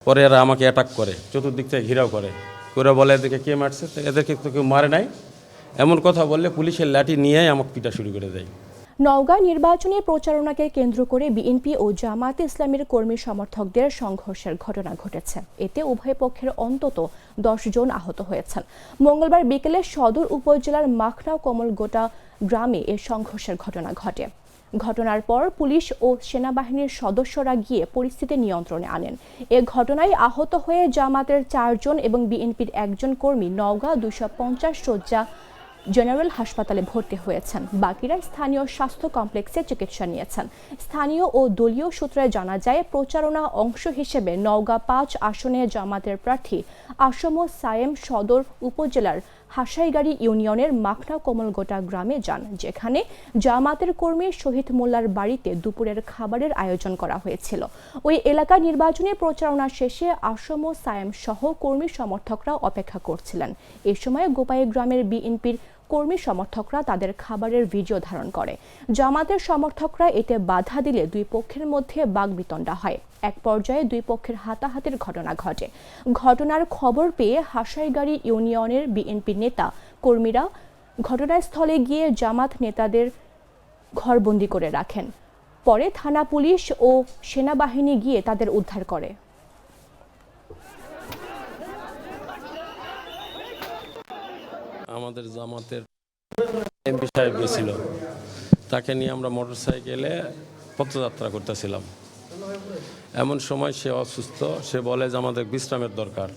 পরে এরা আমাকে অ্যাটাক করে, চতুর্দিক থেকে ঘিরাও করে বলে এদেরকে কে মারছে, এদেরকে তো কেউ মারে নাই এমন কথা বললে পুলিশের লাঠি নিয়ে আমাকে পিটা শুরু করে দেয়। নওগাঁ নির্বাচনী প্রচারণাকে কেন্দ্র করে বিএনপি ও জামায়াতে ইসলামীর কর্মী সমর্থকদের সংঘর্ষের ঘটনা ঘটেছে। এতে উভয় পক্ষের অন্তত 10 জন আহত হয়েছেন। মঙ্গলবার বিকেলে সদর উপজেলার মাখনা কমলগোটা গ্রামে এ সংঘর্ষের ঘটনা ঘটে। ঘটনার পর পুলিশ ও সেনাবাহিনীর সদস্যরা গিয়ে পরিস্থিতি নিয়ন্ত্রণে আনেন। এ ঘটনায় আহত হয়ে জামাতের 4 জন এবং বিএনপির 1 জন কর্মী নওগাঁ 250 শয্যা জেনারেল হাসপাতালে ভর্তি হয়েছেন। বাকিরা স্থানীয় স্বাস্থ্য কমপ্লেক্সে চিকিৎসা নিয়েছেন। স্থানীয় ও দলীয় সূত্রে জানা যায়, প্রচারণা অংশ হিসেবে নওগাঁ 5 আসনে জামাতের প্রার্থী আসম সায়েম সদর উপজেলার হাসাইগাড়ি ইউনিয়নের মাখনা কমলগোটা গ্রামে যান, যেখানে জামাতের কর্মী শহীদ মোল্লার বাড়িতে দুপুরের খাবারের আয়োজন করা হয়েছিল। ওই এলাকার নির্বাচনী প্রচারণা শেষে আসম সায়েম সহ কর্মী সমর্থকরা অপেক্ষা করছিলেন। এ সময় গোপাই গ্রামের বিএনপির কর্মী সমর্থকরা তাদের খাবারের ভিডিও ধারণ করে। জামাতের সমর্থকরা এতে বাধা দিলে দুই পক্ষের মধ্যে বাকবিতণ্ডা হয়। এক পর্যায়ে দুই পক্ষের হাতাহাতির ঘটনা ঘটে। ঘটনার খবর পেয়ে হাসাইগাড়ি ইউনিয়নের বিএনপি নেতা কর্মীরা ঘটনাস্থলে গিয়ে জামাত নেতাদের ঘরবন্দি করে রাখেন। পরে থানা পুলিশ ও সেনাবাহিনী গিয়ে তাদের উদ্ধার করে। আমাদের জামাতের এমপি সাহেব গেছিল, তাকে নিয়ে আমরা মোটরসাইকেলে পথযাত্রা করতেছিলাম। এমন সময় সে অসুস্থ, সে বলে যে আমাদের বিশ্রামের দরকার।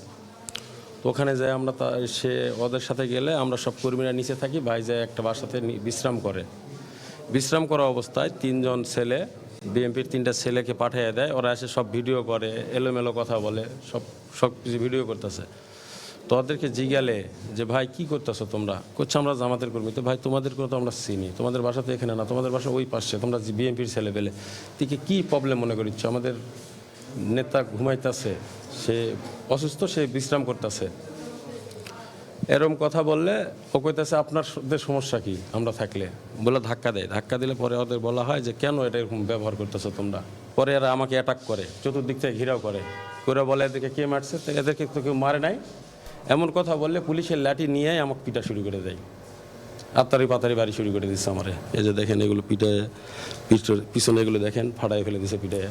তো ওখানে যাই আমরা, সে ওদের সাথে গেলে আমরা সব কর্মীরা নিচে থাকি, ভাই যায় একটা বাসাতে বিশ্রাম করে। বিশ্রাম করা অবস্থায় 3 জন ছেলে, বিএনপির 3টা ছেলেকে পাঠিয়ে দেয়। ওরা এসে সব ভিডিও করে, এলোমেলো কথা বলে, সব কিছু ভিডিও করতেছে। তো ওদেরকে জিজ্ঞালে যে ভাই কি করতেছো তোমরা? করছে আমরা জামাতের কর্মী। তো ভাই তোমাদেরকেও তো আমরা চিনি, তোমাদের বাসা তো এখানে না, তোমাদের বাসা ওই পাশে, তোমরা বিএনপির ছেলে পেলে তুই কি প্রবলেম মনে করিচ্ছ? আমাদের নেতা ঘুমাইতেছে, সে অসুস্থ, সে বিশ্রাম করতেছে। এরকম কথা বললে ও কইতেছে আপনাদের সমস্যা কি আমরা থাকলে, বলে ধাক্কা দেয়। ধাক্কা দিলে পরে ওদের বলা হয় যে কেন এটা এরকম ব্যবহার করতেছো তোমরা? পরে এরা আমাকে অ্যাটাক করে, চতুর্দিক থেকে ঘিরাও করে বলে এদেরকে কে মারছে, এদেরকে তো কেউ মারে নাই এমন কথা বললে পুলিশের লাঠি নিয়ে আমাকে পিটা শুরু করে দেয়। আত্মারি পাতারি বাড়ি শুরু করে দিচ্ছে আমারে। এই যে দেখেন এগুলো পিঠে, পিছনে এগুলো দেখেন ফাটাই ফেলে দিচ্ছে পিঠে।